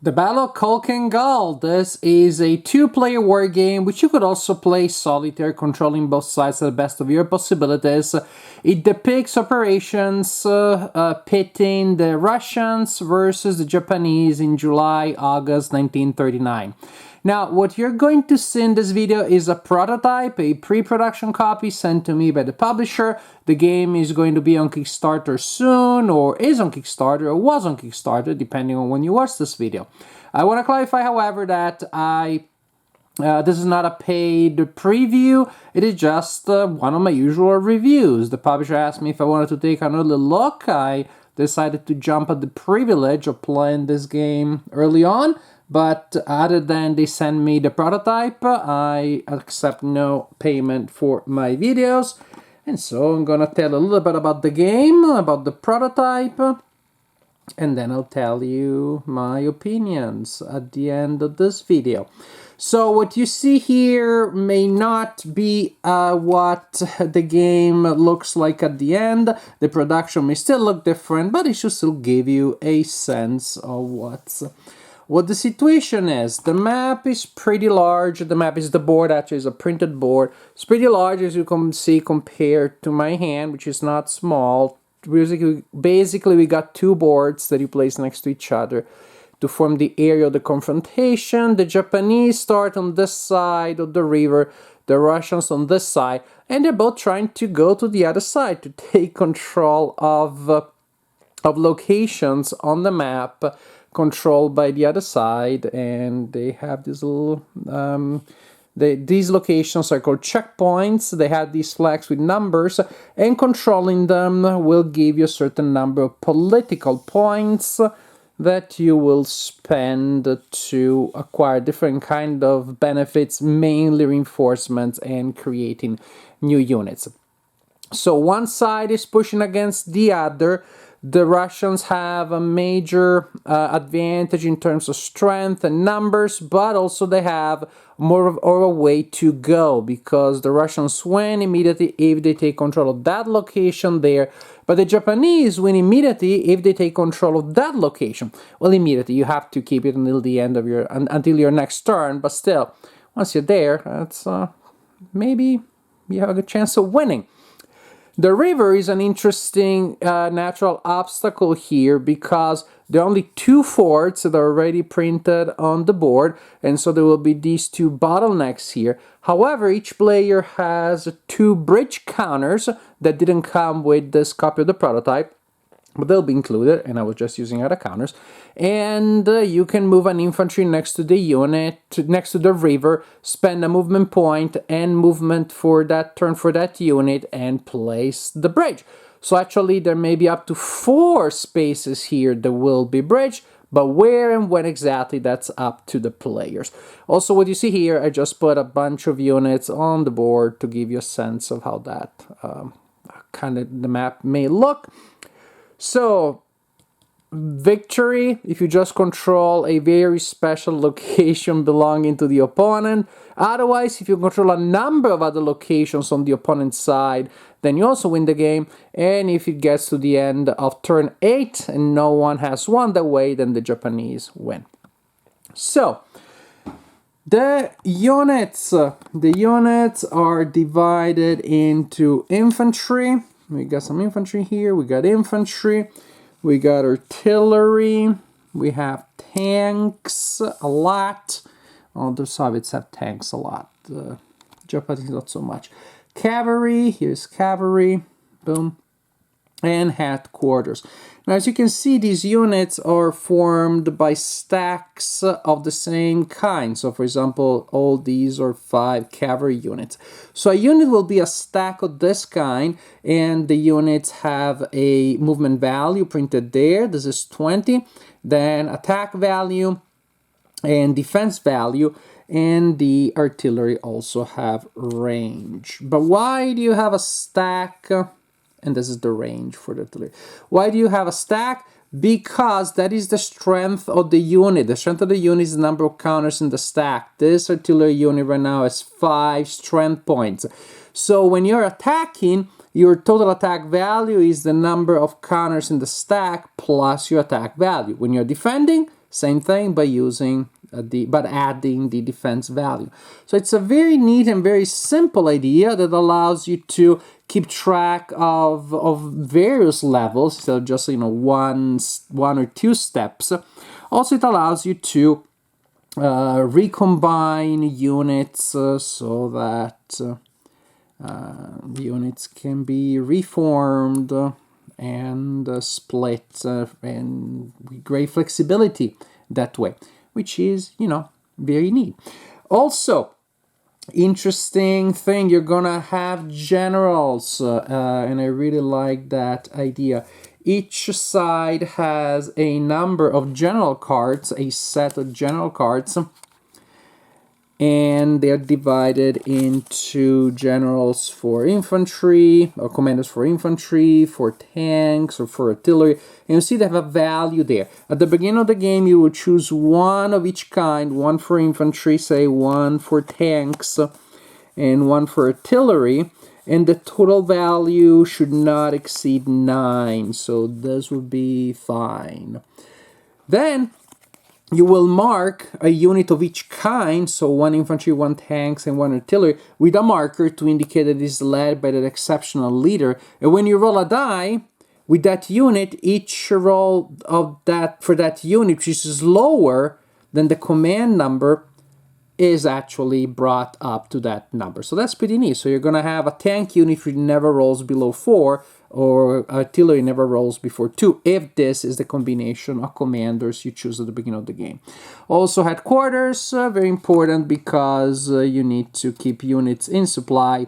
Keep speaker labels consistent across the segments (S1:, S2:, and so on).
S1: The Battle of Khalkhin. This is a two-player war game which you could also play solitaire, controlling both sides to the best of your possibilities. It depicts operations pitting the Russians versus the Japanese in July-August 1939. Now, what you're going to see in this video is a prototype, a pre-production copy sent to me by the publisher. The game is going to be on Kickstarter soon, or is on Kickstarter, or was on Kickstarter, depending on when you watch this video. I want to clarify, however, that this is not a paid preview. It is just one of my usual reviews. The publisher asked me if I wanted to take another look. I decided to jump at the privilege of playing this game early on. But other than they send me the prototype, I accept no payment for my videos. And so I'm gonna tell a little bit about the game, about the prototype, and then I'll tell you my opinions at the end of this video. So what you see here may not be what the game looks like at the end. The production may still look different, but it should still give you a sense of what the situation is. The map is pretty large. The map is the board, actually is a printed board. It's pretty large, as you can see, compared to my hand, which is not small. Basically, we got two boards that you place next to each other to form the area of the confrontation. The Japanese start on this side of the river, the Russians on this side, and they're both trying to go to the other side to take control of locations on the map controlled by the other side. And they have these little these locations are called checkpoints. They have these flags with numbers, and controlling them will give you a certain number of political points that you will spend to acquire different kind of benefits, mainly reinforcements and creating new units. So one side is pushing against the other. The Russians have a major advantage in terms of strength and numbers, but also they have more of a way to go, because the Russians win immediately if they take control of that location there, but the Japanese win immediately if they take control of that location. Well, immediately, you have to keep it until the end of until your next turn, but still, once you're there, that's maybe you have a good chance of winning. The river is an interesting natural obstacle here, because there are only two forts that are already printed on the board, and so there will be these two bottlenecks here. However, each player has two bridge counters that didn't come with this copy of the prototype, but they'll be included, and I was just using other counters. And you can move an infantry next to the unit, next to the river, spend a movement point and movement for that turn for that unit, and place the bridge. So actually there may be up to 4 spaces here that will be bridged, but where and when exactly, that's up to the players. Also, what you see here, I just put a bunch of units on the board to give you a sense of how that kind of the map may look. So, victory if you just control a very special location belonging to the opponent. Otherwise, if you control a number of other locations on the opponent's side, then you also win the game. And if it gets to the end of turn 8 and no one has won that way, then the Japanese win. So, the units are divided into infantry. We got some infantry here, we got infantry, we got artillery, we have tanks a lot. Oh, the Soviets have tanks a lot, the Japanese not so much. Cavalry, here's cavalry, boom, and headquarters. Now, as you can see, these units are formed by stacks of the same kind. So, for example, all these are 5 cavalry units. So a unit will be a stack of this kind, and the units have a movement value printed there. This is 20. Then attack value and defense value, and the artillery also have range. But why do you have a stack? And this is the range for the artillery. Why do you have a stack? Because that is the strength of the unit. The strength of the unit is the number of counters in the stack. This artillery unit right now has 5 strength points. So when you're attacking, your total attack value is the number of counters in the stack plus your attack value. When you're defending, Same thing by using but adding the defense value. So it's a very neat and very simple idea that allows you to keep track of various levels instead of just one or two steps. Also, it allows you to recombine units so that units can be reformed and split and with great flexibility that way, which is, very neat. Also, interesting thing, you're gonna have generals, and I really like that idea. Each side has a number of general cards, a set of general cards, and they're divided into generals for infantry, or commanders for infantry, for tanks, or for artillery. And you see they have a value there. At the beginning of the game, you will choose one of each kind, one for infantry, say one for tanks, and one for artillery. And the total value should not exceed 9, so this would be fine. Then you will mark a unit of each kind, so one infantry, one tanks, and one artillery, with a marker to indicate that it is led by that exceptional leader. And when you roll a die with that unit, each roll of that for that unit, which is lower than the command number, is actually brought up to that number. So that's pretty neat. So you're going to have a tank unit which never rolls below 4, or artillery never rolls before 2, if this is the combination of commanders you choose at the beginning of the game. Also, headquarters, very important because you need to keep units in supply.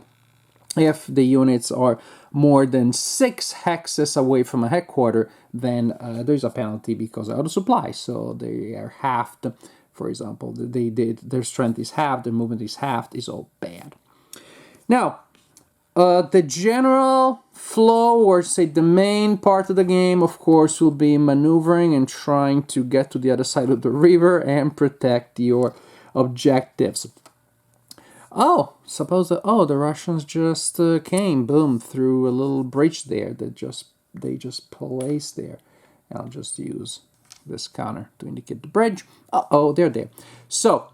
S1: If the units are more than 6 hexes away from a headquarter, then there's a penalty because they're out of supply, so they are halved. For example, their strength is halved, their movement is halved, is all bad. Now, the general flow, or say the main part of the game, of course, will be maneuvering and trying to get to the other side of the river and protect your objectives. Oh, suppose that, the Russians just came, boom, through a little bridge there that they just placed there. I'll just use this counter to indicate the bridge. They're there. So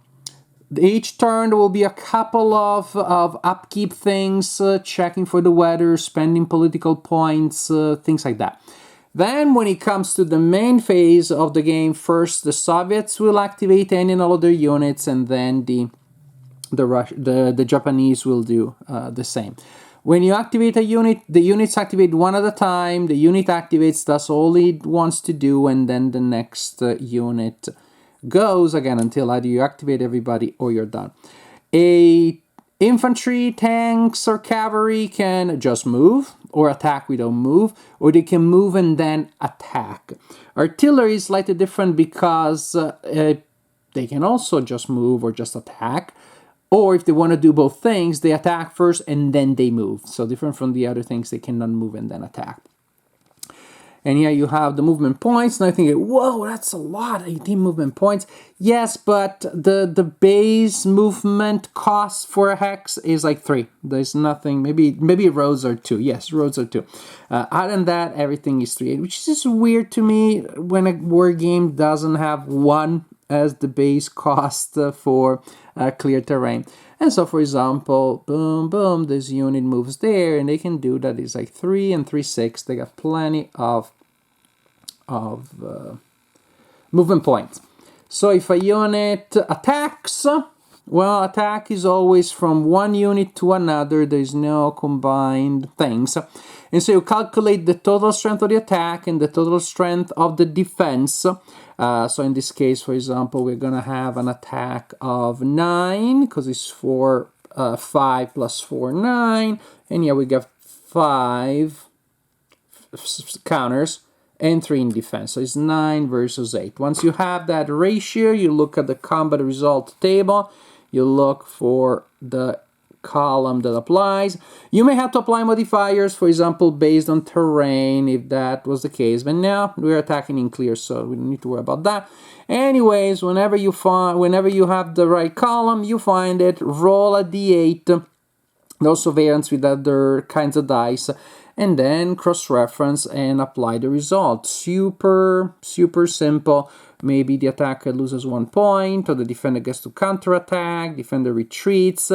S1: each turn there will be a couple of upkeep things, checking for the weather, spending political points, things like that. Then when it comes to the main phase of the game, first the Soviets will activate any and all of their units, and then the Japanese will do the same. When you activate a unit, the units activate one at a time. The unit activates, that's all it wants to do, and then the next unit goes again until either you activate everybody or you're done. Infantry, tanks, or cavalry can just move or attack without move, or they can move and then attack. Artillery is slightly different because they can also just move or just attack. Or if they want to do both things, they attack first and then they move. So different from the other things, they cannot move and then attack. And here you have the movement points. And I think, whoa, that's a lot, 18 movement points. Yes, but the base movement cost for a hex is like 3. There's nothing, maybe roads are 2. Yes, roads are 2. Other than that, everything is 3, which is just weird to me when a war game doesn't have 1 as the base cost for clear terrain. And so, for example, boom, boom, this unit moves there, and they can do that. It's like 3 and 3, 6. They got plenty of movement points. So if a unit attacks, well, attack is always from one unit to another. There's no combined things. And so you calculate the total strength of the attack and the total strength of the defense. So in this case, for example, we're going to have an attack of 9, because it's 5 plus 4, 9. And here we got 5 counters and 3 in defense. So it's 9 versus 8. Once you have that ratio, you look at the combat result table. You look for the column that applies. You may have to apply modifiers, for example, based on terrain, if that was the case. But now we're attacking in clear, so we don't need to worry about that. Anyways, whenever you have the right column, you find it, roll a d8, also variance with other kinds of dice, and then cross-reference and apply the result. Super, super simple. maybe the attacker loses 1 point, or the defender gets to counterattack, defender retreats,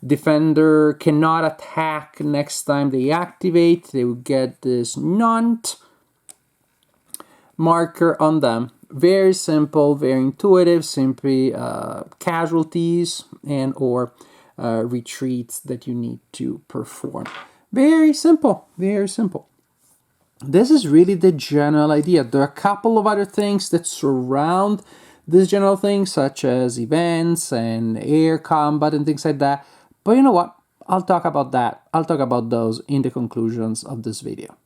S1: defender cannot attack next time they activate, they will get this nont marker on them. Very simple, very intuitive, simply casualties and or retreats that you need to perform. Very simple, very simple. This is really the general idea. There are a couple of other things that surround this general thing, such as events and air combat and things like that. But you know what? I'll talk about that. I'll talk about those in the conclusions of this video.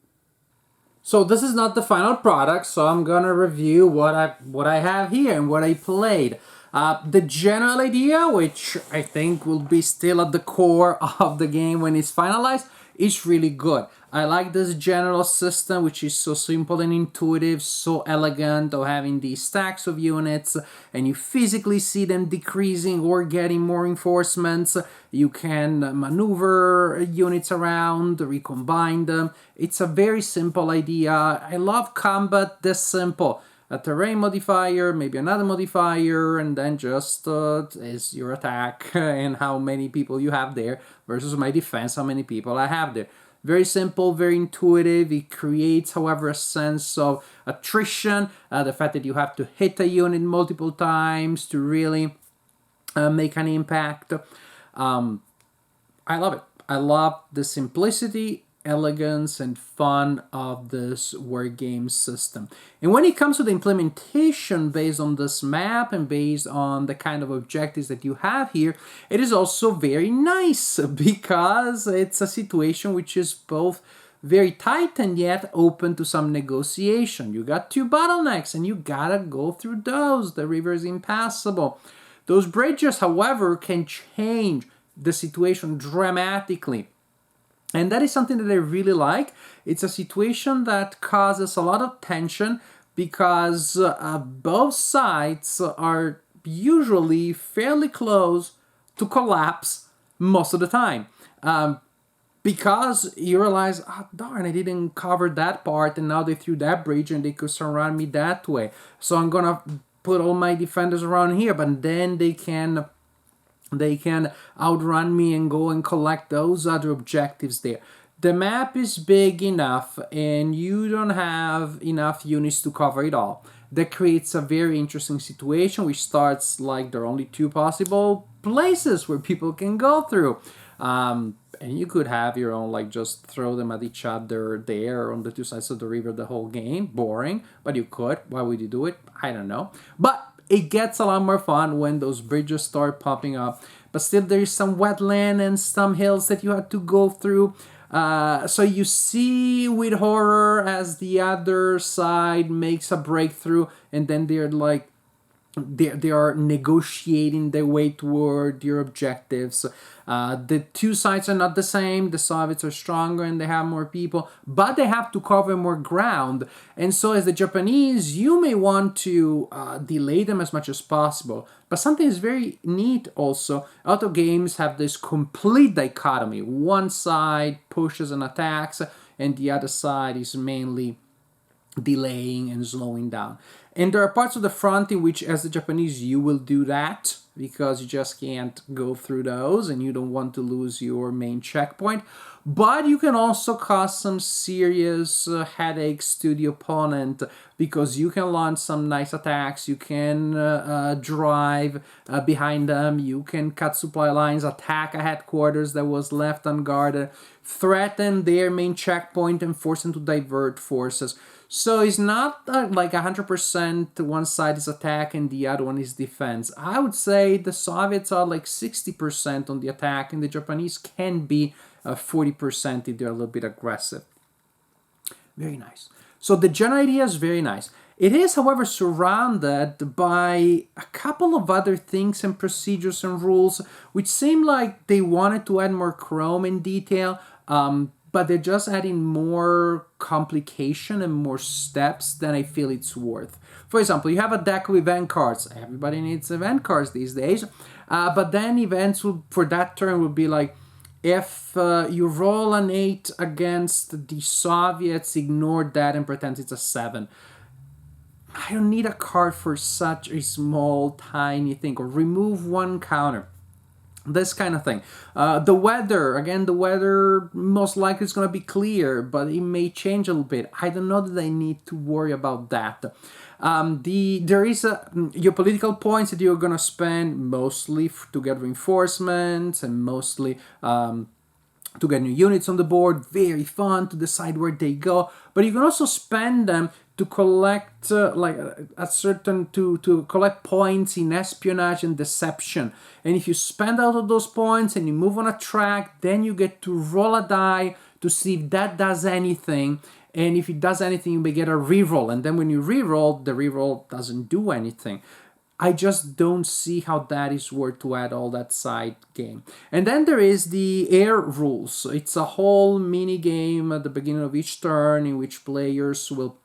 S1: So this is not the final product, so I'm gonna review what I have here and what I played. The general idea, which I think will be still at the core of the game when it's finalized, is really good. I like this general system, which is so simple and intuitive, so elegant, of having these stacks of units, and you physically see them decreasing or getting more reinforcements. You can maneuver units around, recombine them. It's a very simple idea. I love combat this simple. A terrain modifier, maybe another modifier, and then just is your attack and how many people you have there versus my defense, how many people I have there. Very simple, very intuitive. It creates, however, a sense of attrition, the fact that you have to hit a unit multiple times to really make an impact. I love it. I love the simplicity, elegance, and fun of this wargame system. And when it comes to the implementation based on this map and based on the kind of objectives that you have here, it is also very nice because it's a situation which is both very tight and yet open to some negotiation. You got 2 bottlenecks and you gotta go through those. The river is impassable. Those bridges, however, can change the situation dramatically. And that is something that I really like. It's a situation that causes a lot of tension because both sides are usually fairly close to collapse most of the time. Because you realize, oh, darn, I didn't cover that part, and now they threw that bridge and they could surround me that way. So I'm gonna put all my defenders around here, but then they can outrun me and go and collect those other objectives there. The map is big enough and you don't have enough units to cover it all. That creates a very interesting situation which starts like there are only 2 possible places where people can go through. And you could have your own, like, just throw them at each other there on the 2 sides of the river the whole game. Boring, but you could. Why would you do it? I don't know. But it gets a lot more fun when those bridges start popping up. But still there is some wetland and some hills that you have to go through. So you see with horror as the other side makes a breakthrough and then they're like, they are negotiating their way toward your objectives. The 2 sides are not the same. The Soviets are stronger and they have more people, but they have to cover more ground. And so as the Japanese, you may want to delay them as much as possible. But something is very neat also. Auto games have this complete dichotomy. One side pushes and attacks, and the other side is mainly delaying and slowing down. And there are parts of the front in which, as the Japanese, you will do that because you just can't go through those and you don't want to lose your main checkpoint. But you can also cause some serious headaches to the opponent because you can launch some nice attacks, you can drive behind them, you can cut supply lines, attack a headquarters that was left unguarded, threaten their main checkpoint and force them to divert forces. So it's not like 100% one side is attack and the other one is defense. I would say the Soviets are like 60% on the attack and the Japanese can be 40% if they're a little bit aggressive. Very nice. So the general idea is very nice. It is, however, surrounded by a couple of other things and procedures and rules which seem like they wanted to add more chrome and detail, but they're just adding more complication and more steps than I feel it's worth. For example, you have a deck of event cards. Everybody needs event cards these days. But then events for that turn would be like, if you roll an 8 against the Soviets, ignore that and pretend it's a 7. I don't need a card for such a small, tiny thing, or remove one counter. This kind of thing. The weather, again, the weather most likely is going to be clear, but it may change a little bit. I don't know that I need to worry about that. There is your political points that you're going to spend mostly to get reinforcements and mostly to get new units on the board. Very fun to decide where they go, but you can also spend them to collect a certain to collect points in espionage and deception. And if you spend out of those points and you move on a track, then you get to roll a die to see if that does anything. And if it does anything, you may get a reroll. And then when you reroll, the reroll doesn't do anything. I just don't see how that is worth to add all that side game. And then there is the air rules. It's a whole mini game at the beginning of each turn in which players will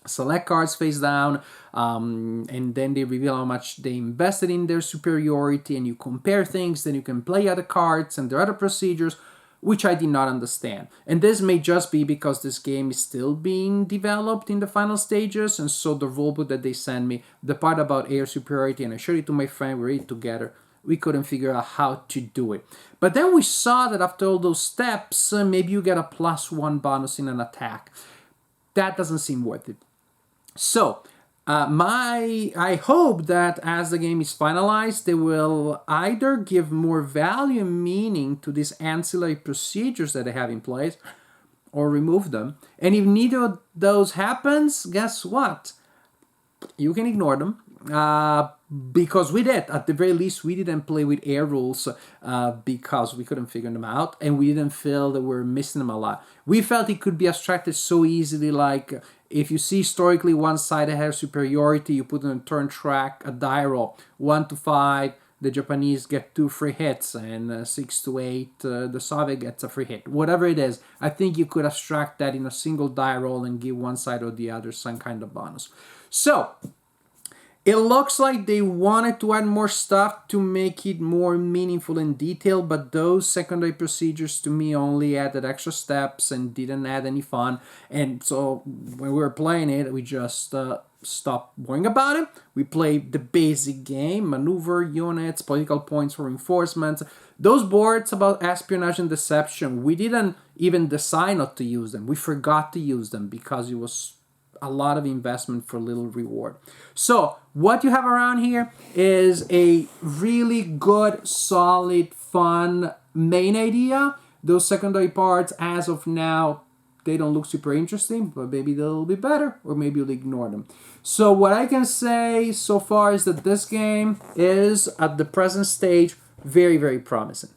S1: select cards face down, and then they reveal how much they invested in their superiority, and you compare things. Then you can play other cards, and there are other procedures which I did not understand. And this may just be because this game is still being developed in the final stages, and so the rulebook that they sent me, the part about air superiority, and I showed it to my friend, we read it together, we couldn't figure out how to do it. But then we saw that after all those steps, maybe you get a +1 bonus in an attack. That doesn't seem worth it. So, I hope that as the game is finalized, they will either give more value and meaning to these ancillary procedures that they have in place, or remove them. And if neither of those happens, guess what? You can ignore them. Because we did, at the very least, we didn't play with air rules because we couldn't figure them out, and we didn't feel that we were missing them a lot. We felt it could be abstracted so easily, like if you see historically one side that has superiority, you put on a turn track a die roll 1 to 5. The Japanese get 2 free hits, and 6 to 8, the Soviet gets a free hit. Whatever it is, I think you could abstract that in a single die roll and give one side or the other some kind of bonus. So, it looks like they wanted to add more stuff to make it more meaningful and detailed, but those secondary procedures to me only added extra steps and didn't add any fun. And so when we were playing it, we just stopped worrying about it. We played the basic game, maneuver units, political points for reinforcements. Those boards about espionage and deception, we didn't even decide not to use them. We forgot to use them because it was a lot of investment for little reward. So what you have around here is a really good, solid, fun main idea. Those secondary parts, as of now, they don't look super interesting, but maybe they'll be better, or maybe you'll ignore them. So what I can say so far is that this game is, at the present stage, very, very promising.